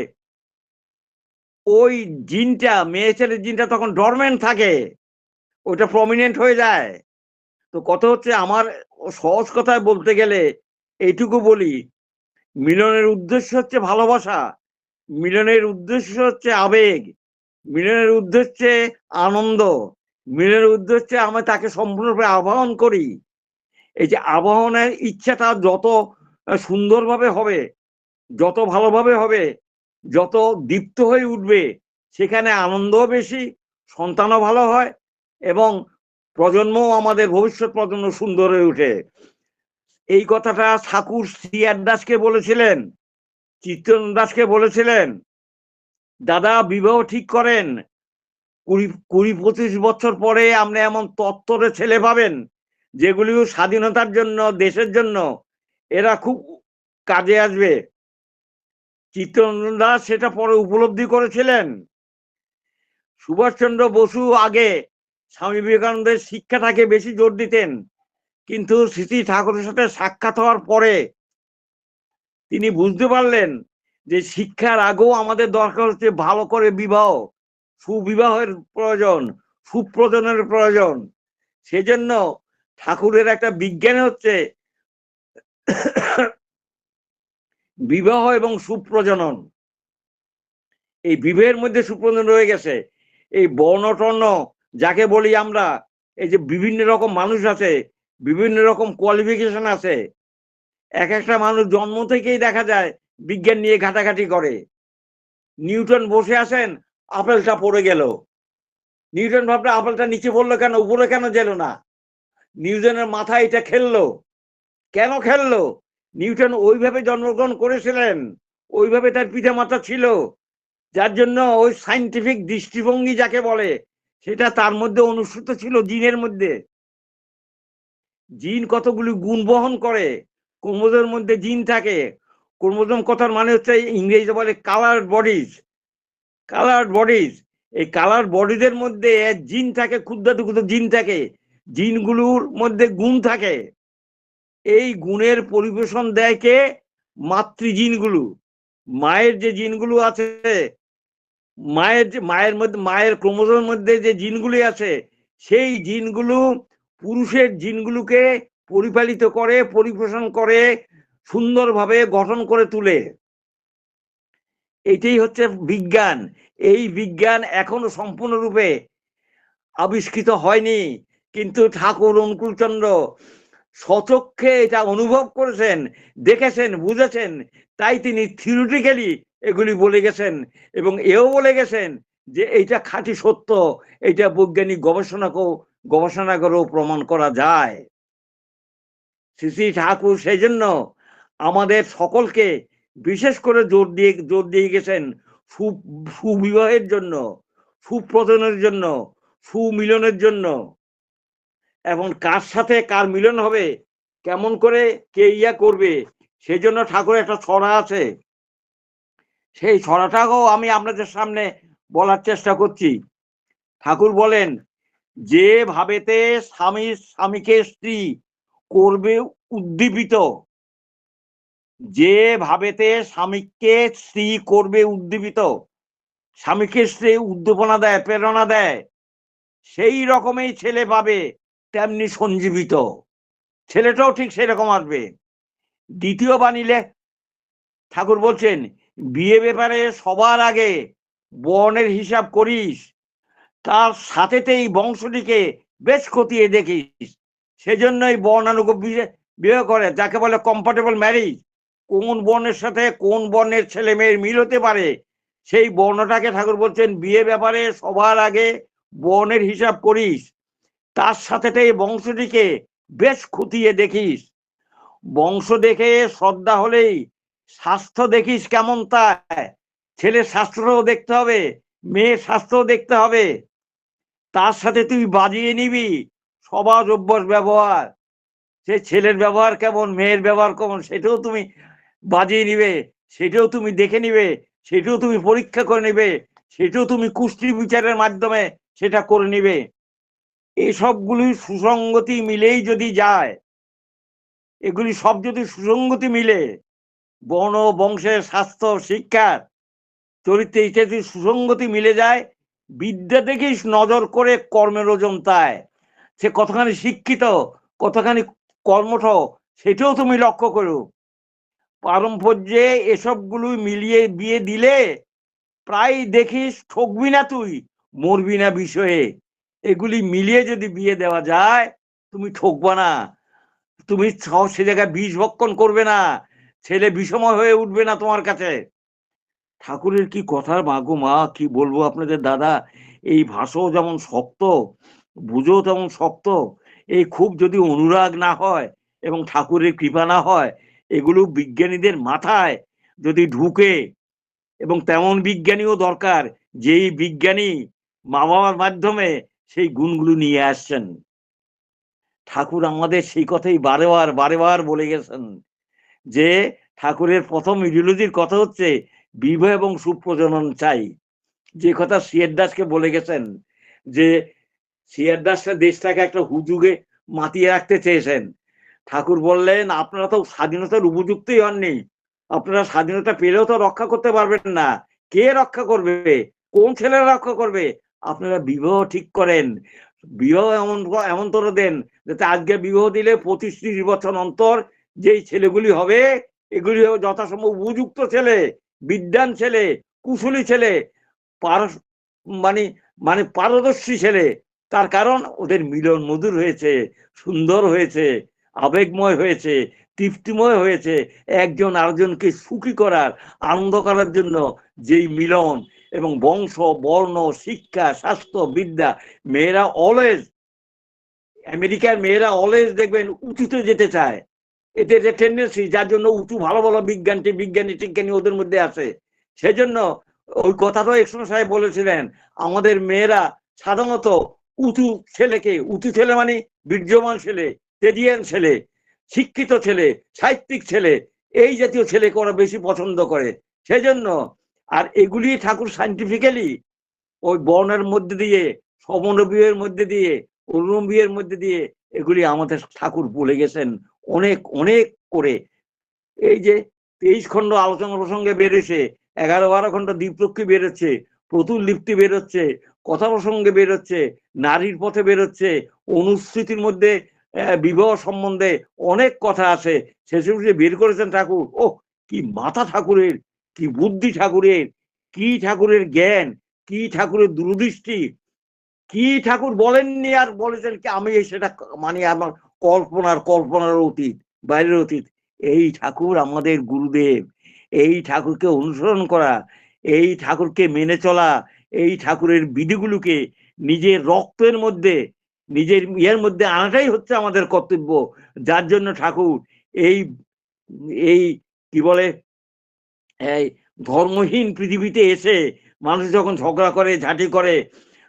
ওই জিনটা, মেয়ে ছেলের জিনটা তখন ডরমেন্ট থাকে, ওটা প্রমিনেন্ট হয়ে যায়। তো কথা হচ্ছে, আমার সহজ কথায় বলতে গেলে এইটুকু বলি, মিলনের উদ্দেশ্য হচ্ছে ভালোবাসা, মিলনের উদ্দেশ্য হচ্ছে আবেগ, মিলনের উদ্দেশ্যে আনন্দ, মিলনের উদ্দেশ্যে আমি তাকে সম্পূর্ণরূপে আবাহন করি। এই যে আবাহনের ইচ্ছাটা যত সুন্দরভাবে হবে, যত ভালোভাবে হবে, যত দীপ্ত হয়ে উঠবে, সেখানে আনন্দও বেশি, সন্তানও ভালো হয় এবং প্রজন্মও, আমাদের ভবিষ্যৎ প্রজন্ম সুন্দর হয়ে উঠে। এই কথাটা ঠাকুর শ্রীয়ার দাসকে বলেছিলেন, চিত্তরঞ্জন দাসকে বলেছিলেন, দাদা বিবাহ ঠিক করেন, 20-25 বছর পরে আপনি এমন তত্ত্বরে ছেলে পাবেন যেগুলি স্বাধীনতার জন্য, দেশের জন্য এরা খুব কাজে আসবে। চিত্তরঞ্জন দাস সেটা পরে উপলব্ধি করেছিলেন। সুভাষচন্দ্র বসু আগে স্বামী বিবেকানন্দের শিক্ষাটাকে বেশি জোর দিতেন, কিন্তু শ্রী ঠাকুরের সাথে সাক্ষাৎ হওয়ার পরে তিনি বুঝতে পারলেন যে শিক্ষার আগেও আমাদের দরকার হচ্ছে ভালো করে বিবাহ, সুবিবাহের প্রয়োজন, সুপ্রজনের প্রয়োজন। সেজন্য ঠাকুরের একটা বিজ্ঞান হচ্ছে বিবাহ এবং সুপ্রজনন। এই বিবাহের মধ্যে সুপ্রজনন রয়ে গেছে। এই বর্ণটর্ণ যাকে বলি আমরা, এই যে বিভিন্ন রকম মানুষ আছে, বিভিন্ন রকম কোয়ালিফিকেশন আছে, এক একটা মানুষ জন্ম থেকেই দেখা যায় বিজ্ঞান নিয়ে ঘাটাঘাটি করে। নিউটন বসে আছেন, আপেলটা পড়ে গেল, নিউটন ভাবটা আপেলটা নিচে পড়লো কেন, উপরে কেন গেল না? নিউটনের মাথায় এটা খেললো। কেন খেললো? নিউটন ওইভাবে জন্মগ্রহণ করেছিলেন, ওইভাবে তার পিতা মাতা ছিল, যার জন্য ওই সাইন্টিফিক দৃষ্টিভঙ্গি যাকে বলে সেটা তার মধ্যে অনুসৃত ছিল জিনের মধ্যে। জিন কতগুলি গুণ বহন করে, ক্রোমোজোমের মধ্যে জিন থাকে। ক্রোমোজোম কথার মানে হচ্ছে ইংরেজিতে বলে কালার বডিজ। কালার বডিজ, এই কালার বডিজের মধ্যে জিন থাকে, ক্ষুদ্রাতি ক্ষুদ্র জিন থাকে, জিনগুলোর মধ্যে গুণ থাকে। এই গুণের পরিবেশন দেয় কে? মাতৃজিনগুলো। মায়ের যে জিনগুলো আছে, মায়ের ক্রোমোজোমের মধ্যে যে জিনগুলি আছে, সেই জিনগুলো পুরুষের জিনগুলোকে পরিপালিত করে, পরিপোষণ করে, সুন্দরভাবে গঠন করে তুলে। এটাই হচ্ছে বিজ্ঞান। এই বিজ্ঞান এখনো সম্পূর্ণরূপে আবিষ্কৃত হয়নি, কিন্তু ঠাকুর অনুকূলচন্দ্র স্বচক্ষে এটা অনুভব করেছেন, দেখেছেন, বুঝেছেন, তাই তিনি থিওরিটিক্যালি এগুলি বলে গেছেন, এবং এও বলে গেছেন যে এইটা খাঁটি সত্য, এটা বৈজ্ঞানিক গবেষণা করেও প্রমাণ করা যায়। শ্রী শ্রী ঠাকুর সেই জন্য আমাদের সকলকে বিশেষ করে জোর দিয়ে গেছেন সুবিবাহের জন্য, সুপ্রজনের জন্য, সুমিলনের জন্য। এবং কার সাথে কার মিলন হবে, কেমন করে কে ইয়া করবে, সেই জন্য ঠাকুরের একটা ছড়া আছে। সেই ছড়াটাকেও আমি আপনাদের সামনে বলার চেষ্টা করছি। ঠাকুর বলেন, যে ভাবেতে স্বামী স্বামীকে স্ত্রী করবে উদ্দীপিত, যে ভাবেতে স্বামীকে স্ত্রী করবে উদ্দীপিত, স্বামীকে স্ত্রী উদ্দীপনা দেয়, প্রেরণা দেয়, সেই রকমই ছেলে পাবে তেমনি সঞ্জীবিত। ছেলেটাও ঠিক সেরকম আসবে। দ্বিতীয় বাণীলে ঠাকুর বলছেন, বিয়ে ব্যাপারে সবার আগে বর্ণের হিসাব করিস, তার সাথেতেই বংশটিকে বেশ খতিয়ে দেখিস। সেজন্যই বর্ণানুগ বিয়ে করে, যাকে বলে কম্পাটেবল ম্যারিজ। কোন বর্ণের সাথে কোন বর্ণের ছেলে মেয়ের মিল হতে পারে, সেই বর্ণটাকে ঠাকুর বলছেন বিয়ে ব্যাপারে সবার আগে বর্ণের হিসাব করিস, তার সাথেতেই বংশটিকে বেশ খতিয়ে দেখিস। বংশ দেখে শ্রদ্ধা হলেই স্বাস্থ্য দেখিস কেমন, তাই ছেলের স্বাস্থ্যটাও দেখতে হবে, মেয়ের স্বাস্থ্যও দেখতে হবে। তার সাথে তুই বাজিয়ে নিবি সমাজ অভ্যাস ব্যবহার, সে ছেলের ব্যবহার কেমন, মেয়ের ব্যবহার কেমন, সেটাও তুমি বাজিয়ে নিবে, সেটাও তুমি দেখে নিবে, সেটাও তুমি পরীক্ষা করে নিবে, সেটাও তুমি কুষ্টি বিচারের মাধ্যমে সেটা করে নিবে। এসবগুলি সুসঙ্গতি মিলেই যদি যায়, এগুলি সব যদি সুসঙ্গতি মিলে, বর্ণ, বংশের, স্বাস্থ্য, শিক্ষার, চরিত্রে ইত্যাদি সুসঙ্গতি মিলে যায়, বিদ্যা দেখেই নজর করে কর্মের ওজন তাই। সে কতখানি শিক্ষিত, কতখানি কর্মঠ, সেটাও তুমি লক্ষ্য করো। পারম্পর্যে এসবগুলো মিলিয়ে বিয়ে দিলে প্রায় দেখিস ঠকবি না, তুই মরবি না বিষয়ে। এগুলি মিলিয়ে যদি বিয়ে দেওয়া যায়, তুমি ঠকবা না, তুমি সে জায়গায় বিষ ভক্ষণ করবে না, ছেলে বিষময় হয়ে উঠবে না তোমার কাছে। ঠাকুরের কি কথার মাগো মা, কি বলবো আপনাদের দাদা। এই ভাষাও যেমন শক্ত, বুঝো তেমন শক্ত। এই খুব যদি অনুরাগ না হয় এবং ঠাকুরের কৃপা না হয়, এগুলো বিজ্ঞানীদের মাথায় যদি ঢুকে, এবং তেমন বিজ্ঞানীও দরকার, যেই বিজ্ঞানী মা বাবার মাধ্যমে সেই গুণগুলো নিয়ে আসছেন। ঠাকুর আমাদের সেই কথাই বারে বার বলে গেছেন, যে ঠাকুরের প্রথম ইডিওলজির কথা হচ্ছে বিবাহ এবং সুপ্রজনন চাই। যে কথা সিয়ার দাসকে বলে গেছেন, যে সিয়ার দাসটা দেশটাকে একটা হুজুগে মাতিয়ে রাখতে চেয়েছেন। ঠাকুর বললেন, আপনারা তো স্বাধীনতার উপযুক্তই হননি, আপনারা স্বাধীনতা পেলেও তো রক্ষা করতে পারবেন না। কে রক্ষা করবে, কোন ছেলেরা রক্ষা করবে? আপনারা বিবাহ ঠিক করেন, বিবাহ এমন তোর দেন যাতে আজকে বিবাহ দিলে 25-30 বছর অন্তর যেই ছেলেগুলি হবে, এগুলি যথাসম্ভব উপযুক্ত ছেলে, বিদ্বান ছেলে, কুশলী ছেলে, মানে মানে পারদর্শী ছেলে। তার কারণ ওদের মিলন মধুর হয়েছে, সুন্দর হয়েছে, আবেগময় হয়েছে, তৃপ্তিময় হয়েছে। একজন আরেকজনকে সুখী করার, আনন্দ করার জন্য যেই মিলন, এবং বংশ, বর্ণ, শিক্ষা, স্বাস্থ্য, বিদ্যা, মেয়েরা অলওয়েজ আমেরিকার মেয়েরা অলওয়েজ দেখবেন উঁচুতে যেতে চায়, এতে যে টেন্ডেন্সি, যার জন্য উঁচু ভালো ভালো বিজ্ঞানী টিজ্ঞানী ওদের মধ্যে আছে। সেজন্য ওই কথাটাও একসময় সাহেব বলেছিলেন, আমাদের মেয়েরা সাধারণত উঁচু ছেলে মানে বীর্যমান ছেলে, তেজিয়ান ছেলে, শিক্ষিত ছেলে, সাহিত্যিক ছেলে, এই জাতীয় ছেলেকে ওরা বেশি পছন্দ করে। সেজন্য আর এগুলি ঠাকুর সাইন্টিফিক্যালি ওই বর্ণের মধ্যে দিয়ে, সমনবীয়ের মধ্যে দিয়ে, অনুনবীয়ের মধ্যে দিয়ে এগুলি আমাদের ঠাকুর বলে গেছেন অনেক অনেক করে। এই যে 23 খণ্ড আলোচনা প্রসঙ্গে বেরোছে, 11-12 খণ্ড দ্বীপরক্ষী বেরোচ্ছে, প্রতুল লিপ্তি বেরোচ্ছে, কথা প্রসঙ্গে বেরোচ্ছে, নারীর পথে বেরোচ্ছে, অনুস্মৃতির মধ্যে বিবাহ সম্বন্ধে অনেক কথা আছে। সেসব যে বের করেছেন ঠাকুর, ও কি মাথা ঠাকুরের, কি বুদ্ধি ঠাকুরের, কি ঠাকুরের জ্ঞান, কি ঠাকুরের দূরদৃষ্টি, কি ঠাকুর বলেননি আর বলেছেন কি, আমি সেটা মানে আমার কল্পনার অতীত, বাইরের অতীত। এই ঠাকুর আমাদের গুরুদেব। এই ঠাকুরকে অনুসরণ করা, এই ঠাকুরকে মেনে চলা, এই ঠাকুরের বিধিগুলোকে নিজের রক্তের মধ্যে, নিজের ইয়ের মধ্যে আনাটাই হচ্ছে আমাদের কর্তব্য। যার জন্য ঠাকুর এই এই কি বলে, এই ধর্মহীন পৃথিবীতে এসে মানুষ যখন ঝগড়া করে, ঝাঁটি করে,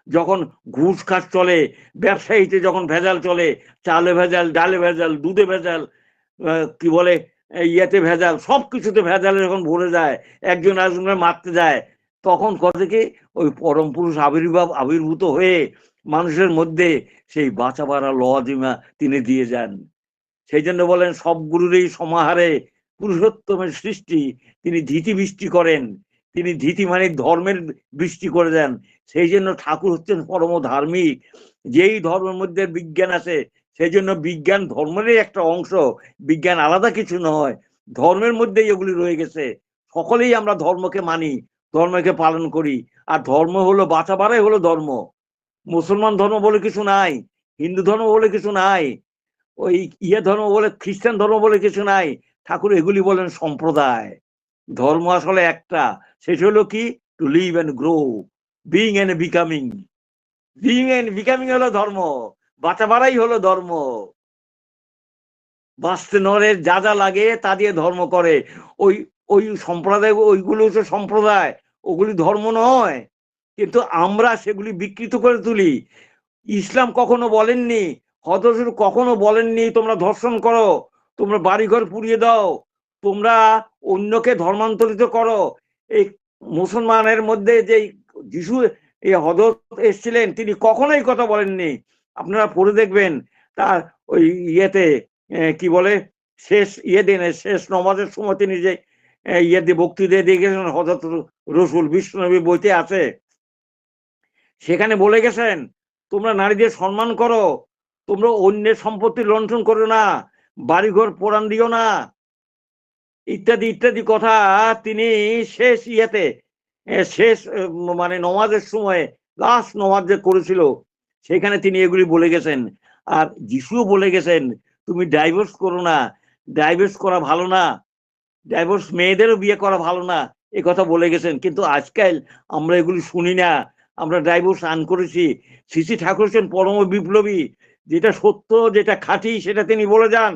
যখন ঘুষ খাস চলে, ব্যবসায়ীতে যখন ভেজাল চলে, চালে ভেজাল, ডালে ভেজাল, দুধে ভেজাল, কি বলে ইয়েতে ভেজাল, সব কিছুতে ভেজালে যখন ভরে যায়, একজন আরেকজনকে মারতে যায়, তখন কথা কি ওই পরম পুরুষ আবির্ভূত হয়ে মানুষের মধ্যে সেই বাঁচাবার লজিমা তিনি দিয়ে যান। সেই জন্য বলেন সব গুরুরই সমাহারে পুরুষোত্তমের সৃষ্টি, তিনি ধীতি বৃষ্টি করেন, তিনি ধীতি মানে ধর্মের বৃষ্টি করে দেন। সেই জন্য ঠাকুর হচ্ছেন পরম ধার্মিক। যেই ধর্মের মধ্যে বিজ্ঞান আছে, সেই জন্য বিজ্ঞান ধর্মেরই একটা অংশ, বিজ্ঞান আলাদা কিছু নয়, ধর্মের মধ্যেই এগুলি রয়ে গেছে। সকলেই আমরা ধর্মকে মানি, ধর্মকে পালন করি, আর ধর্ম হলো বাঁচাবারাই হলো ধর্ম। মুসলমান ধর্ম বলে কিছু নাই, হিন্দু ধর্ম বলে কিছু নাই, ওই ধর্ম বলে, খ্রিস্টান ধর্ম বলে কিছু নাই। ঠাকুর এগুলি বলেন সম্প্রদায়। ধর্ম আসলে একটা, সেটা হলো কি, to live and grow, being and becoming. Being and becoming হলো ধর্ম, বাঁচাবারাই হলো ধর্ম। বাঁচতে নরের যা যা লাগে তা দিয়ে ধর্ম করে। ওই ওই সম্প্রদায়, ওইগুলো হচ্ছে সম্প্রদায়, ওগুলি ধর্ম নয়। কিন্তু আমরা সেগুলি বিকৃত করে তুলি। ইসলাম কখনো বলেননি, হযরত রাসূল কখনো বলেননি তোমরা ধর্ষণ করো, তোমরা বাড়িঘর পুড়িয়ে দাও, তোমরা অন্যকে ধর্মান্তরিত করো। এই মুসলমানের মধ্যে যে যিশু, এই হযরত এসেছিলেন, তিনি কখনোই কথা বলেননি। আপনারা পড়ে দেখবেন তার ওই ইয়েতে কি বলে, শেষ শেষ নমাজের সময় তিনি যে দিয়ে বক্তৃতা দিয়ে গেছেন, হযরত রাসূল বিশ্বনবী বইতে আছে, সেখানে বলে গেছেন তোমরা নারীদের সম্মান করো, তোমরা অন্যের সম্পত্তি লুণ্ঠন করো না, বাড়িঘর পোড়ান দিও না, ইত্যাদি ইত্যাদি কথা তিনি শেষ শেষ মানে নমাজের সময়, লাস্ট নমাজ যে করেছিল, সেখানে তিনি এগুলি বলে গেছেন। আর যিশুও বলে গেছেন তুমি ডাইভোর্স করো না, ডাইভোর্স করা ভালো না, ডাইভোর্স মেয়েদেরও বিয়ে করা ভালো না, এ কথা বলে গেছেন। কিন্তু আজকাল আমরা এগুলি শুনি না, আমরা ডাইভোর্স আন করেছি। শ্রী শ্রী ঠাকুর হচ্ছেন পরম বিপ্লবী, যেটা সত্য, যেটা খাঁটি, সেটা তিনি বলে যান।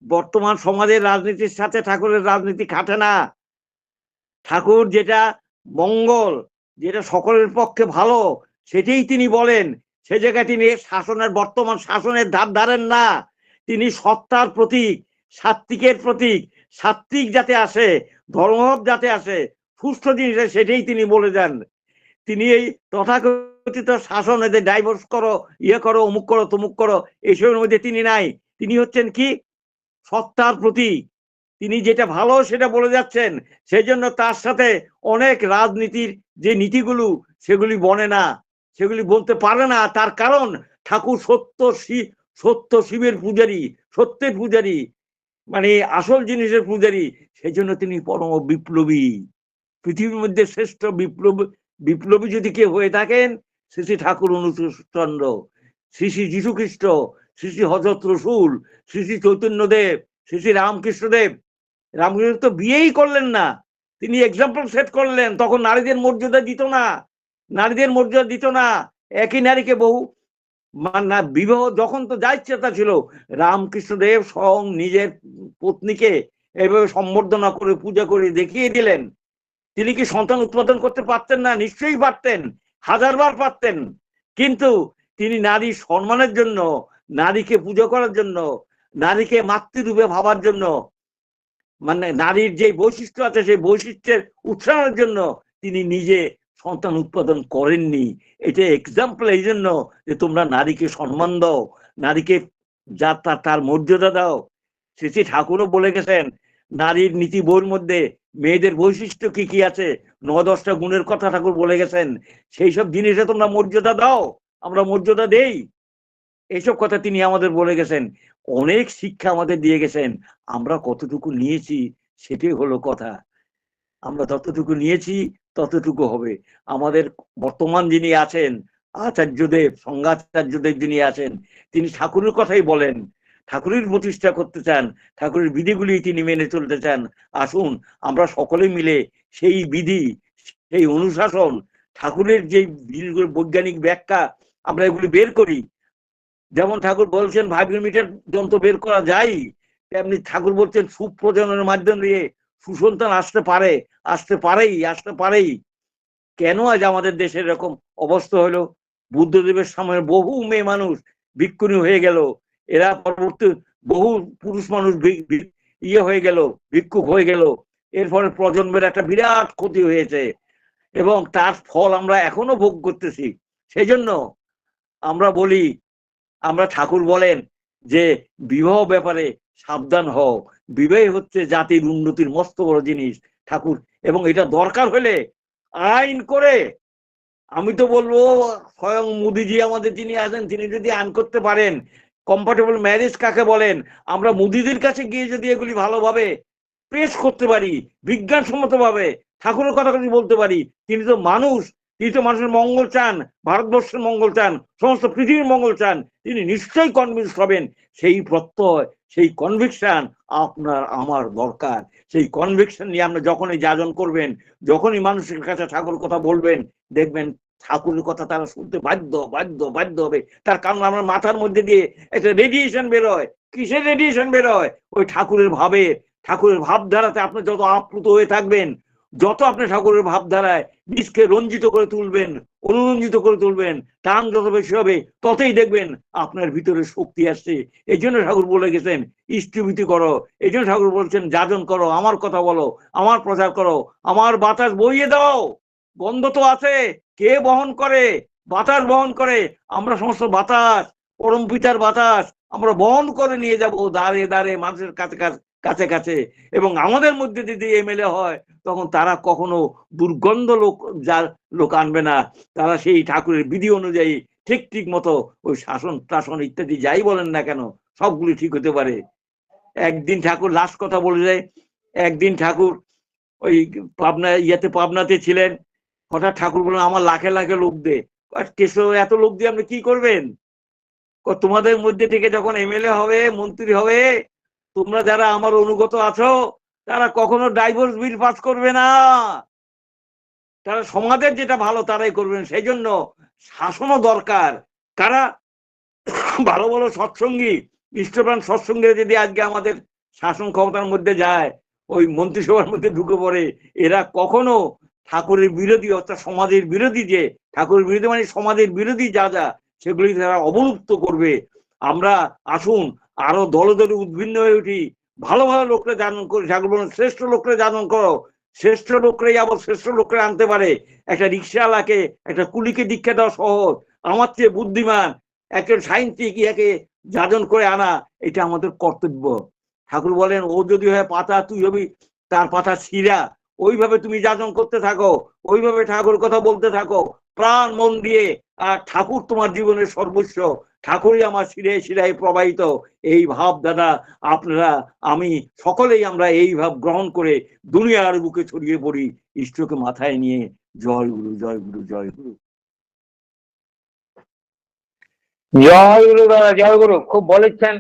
বর্তমান সমাজের রাজনীতির সাথে ঠাকুরের রাজনীতি খাটে না। ঠাকুর যেটা মঙ্গল, যেটা সকলের পক্ষে ভালো, সেটাই তিনি বলেন। সে জায়গায় তিনি শাসনের, বর্তমান শাসনের ধার ধারেন না। তিনি সত্তার প্রতীক, সাত্ত্বিকের প্রতীক, সাত্ত্বিক যাতে আসে, ধর্মভাব যাতে আসে, সুস্থ জিনিস, সেটাই তিনি বলে যান। তিনি এই তথাকথিত শাসন, এদের ডাইভোর্স করো, ইয়ে করো, অমুক করো, তমুক করো, এইসবের মধ্যে তিনি নাই। তিনি হচ্ছেন কি, সত্তার প্রতীক। তিনি যেটা ভালো সেটা বলে যাচ্ছেন। সেই জন্য তার সাথে অনেক রাজনীতির যে নীতিগুলো, সেগুলি বনে না, সেগুলি বলতে পারে না। তার কারণ ঠাকুর সত্য শিবের পূজারী, সত্যের পূজারী, মানে আসল জিনিসের পূজারী। সেই জন্য তিনি পরম বিপ্লবী, পৃথিবীর মধ্যে শ্রেষ্ঠ বিপ্লবী যদি কেউ হয়ে থাকেন, শ্রী শ্রী ঠাকুর অনুচন্দ্র, শ্রী শ্রী যীশু খ্রিস্ট, শ্রী শ্রী হযরত রসুল, শ্রী শ্রী চৈতন্যদেব, শ্রী শ্রী রামকৃষ্ণদেব। রামকৃষ্ণ তো বিয়েই করলেন না, তিনি এক্সাম্পল সেট করলেন। তখন নারীদের মর্যাদা দিত না, নারীদের মর্যাদা দিত না, একই নারীকে বহু না বিবাহ যখন তো যা ইচ্ছে তা ছিল, রামকৃষ্ণদেব স্বয়ং নিজের পত্নীকে এভাবে সম্বর্ধনা করে পূজা করে দেখিয়ে দিলেন। তিনি কি সন্তান উৎপাদন করতে পারতেন না? নিশ্চয়ই পারতেন, হাজারবার পারতেন। কিন্তু তিনি নারীর সম্মানের জন্য, নারীকে পুজো করার জন্য, নারীকে মাতৃরূপে ভাবার জন্য, মানে নারীর যে বৈশিষ্ট্য আছে সেই বৈশিষ্ট্যের উৎসাহের জন্য তিনি নিজে সন্তান উৎপাদন করেননি। এটা এক্সাম্পল এই জন্য যে তোমরা নারীকে সম্মান দাও, নারীকে যা তার মর্যাদা দাও। শ্রী ঠাকুরও বলে গেছেন নারীর নীতি বইয়ের মধ্যে মেয়েদের বৈশিষ্ট্য কি কি আছে, 9-10টা গুণের কথা ঠাকুর বলে গেছেন। সেই সব জিনিসে তোমরা মর্যাদা দাও, আমরা মর্যাদা দেই, এইসব কথা তিনি আমাদের বলে গেছেন। অনেক শিক্ষা আমাদের দিয়ে গেছেন। আমরা কতটুকু নিয়েছি সেটাই হলো কথা। আমরা যতটুকু নিয়েছি ততটুকু হবে। আমাদের বর্তমান যিনি আছেন আচার্যদেব, সংঘাচার্যদেব যিনি আছেন, তিনি ঠাকুরের কথাই বলেন, ঠাকুরের প্রতিষ্ঠা করতে চান, ঠাকুরের বিধিগুলি তিনি মেনে চলতে চান। আসুন আমরা সকলে মিলে সেই বিধি, সেই অনুশাসন, ঠাকুরের যে বৈজ্ঞানিক ব্যাখ্যা আমরা এগুলি বের করি। যেমন ঠাকুর বলছেন ভাইব্রোমিটার যন্ত্র বের করা যায়, তেমনি ঠাকুর বলছেন সুপ্রজননের মাধ্যম দিয়ে সুসন্তান আসতে পারেই। কেন আজ আমাদের দেশের এরকম অবস্থা হলো? বুদ্ধদেবের সময় বহু মেয়ে মানুষ ভিক্ষুণী হয়ে গেল, এরা পরবর্তী বহু পুরুষ মানুষ ইয়ে হয়ে গেল, ভিক্ষুক হয়ে গেল। এর ফলে প্রজন্মের একটা বিরাট ক্ষতি হয়েছে এবং তার ফল আমরা এখনো ভোগ করতেছি। সেই জন্য আমরা বলি, আমরা ঠাকুর বলেন যে বিবাহ ব্যাপারে সাবধান হও, বিবাহ হচ্ছে জাতির উন্নতির মস্ত বড় জিনিস ঠাকুর, এবং এটা দরকার হলে আইন করে, আমি তো বলবো স্বয়ং মোদিজি আমাদের যিনি আছেন তিনি যদি আইন করতে পারেন, কম্পাটেবল ম্যারেজ কাকে বলেন, আমরা মোদিজির কাছে গিয়ে যদি এগুলি ভালোভাবে পেশ করতে পারি, বিজ্ঞানসম্মত ভাবে ঠাকুরের কথা যদি বলতে পারি, তিনি তো মানুষের মঙ্গল চান, ভারতবর্ষের মঙ্গল চান, সমস্ত পৃথিবীর মঙ্গল চান, তিনি নিশ্চয়ই কনভিন্স হবেন। সেই প্রত্যয়, সেই কনভিকশন আপনার আমার দরকার। সেই কনভিকশন নিয়ে আপনি যখনই যাজন করবেন, যখনই মানুষের কাছে ঠাকুর কথা বলবেন, দেখবেন ঠাকুরের কথা তারা শুনতে বাধ্য হবে। তার কারণ আমার মাথার মধ্যে দিয়ে একটা রেডিয়েশন বেরোয়। কিসের রেডিয়েশন বেরোয়? ওই ঠাকুরের ভাবধারাতে আপনি যত আপ্লুত হয়ে থাকবেন, যত আপনি ঠাকুরের ভাবধারায় নিজকে রঞ্জিত করে তুলবেন, অনুরঞ্জিত করে তুলবেন, টান যত বেশি হবে, ততই দেখবেন আপনার ভিতরে শক্তি আসছে। এই জন্য ঠাকুর বলে গেছেন ইষ্টভীতি করো, এই জন্য ঠাকুর বলছেন যাজন করো, আমার কথা বলো, আমার প্রচার করো, আমার বাতাস বইয়ে দাও। গন্ধ তো আছে, কে বহন করে? বাতাস বহন করে। আমরা সমস্ত বাতাস, পরম পিতার বাতাস আমরা বহন করে নিয়ে যাব দাঁড়ে দাঁড়ে মানুষের কাছে। এবং আমাদের মধ্যে যদি এমএলএ হয়, তখন তারা কখনো দুর্গন্ধ লোক আনবে না। তারা সেই ঠাকুরের বিধি অনুযায়ী ঠিক মতো ওই শাসন টাসন ইত্যাদি যাই বলেন না কেন, সবগুলি ঠিক হতে পারে। একদিন ঠাকুর লাস্ট কথা বলে যায়, একদিন ঠাকুর ওই পাবনাতে ছিলেন, হঠাৎ ঠাকুর বললেন আমার লাখে লাখে লোক দে। কেশব, এত লোক দিয়ে আপনি কি করবেন? তোমাদের মধ্যে থেকে যখন এমএলএ হবে, মন্ত্রী হবে, তোমরা যারা আমার অনুগত আছো, তারা কখনো ডাইভোর্স বিল পাস করবে না। তারা সমাজের যেটা ভালো তারাই করবেন। সেই জন্য শাসনও দরকার। কারা ভালো ভালো সৎসঙ্গী, ইষ্টপ্রাণ সৎসঙ্গীরা যদি আজকে আমাদের শাসন ক্ষমতার মধ্যে যায়, ওই মন্ত্রিসভার মধ্যে ঢুকে পড়ে, এরা কখনো ঠাকুরের বিরোধী, অর্থাৎ সমাজের বিরোধী, যে ঠাকুরের বিরোধী মানে সমাজের বিরোধী যা সেগুলি তারা অবলুপ্ত করবে। আমরা আসুন আরো দলে দলে উদ্ভিন্ন হয়ে উঠি, ভালো লোকরা জানন করি। ঠাকুর বলেন শ্রেষ্ঠ লোকরা জানন করো, শ্রেষ্ঠ লোকরাই আবার শ্রেষ্ঠ লোকরা আনতে পারে। একটা রিক্সাওয়ালাকে, একটা কুলিকে দীক্ষা দেওয়া সহজ, আমার চেয়ে বুদ্ধিমান একটা সাইন্টিফিক ইয়াকে যাজন করে আনা, এটা আমাদের কর্তব্য। ঠাকুর বলেন ও যদি হয় পাতা, তুই হবি তার পাতা শিরা। ওইভাবে তুমি যাজন করতে থাকো, ওইভাবে ঠাকুর কথা বলতে থাকো প্রাণ মন দিয়ে। আর ঠাকুর তোমার জীবনের সর্বস্ব, ঠাকুরই আমার শিরায় প্রবাহিত। এই ভাব দাদা আপনারা, আমি সকলেই আমরা এই ভাব গ্রহণ করে দুনিয়ার বুকে ছড়িয়ে পড়ি, ইষ্টকে মাথায় নিয়ে। জয় গুরু, জয় গুরু, জয় গুরু। জয় গুরু দাদা, জয় গুরু। খুব বলেছেন।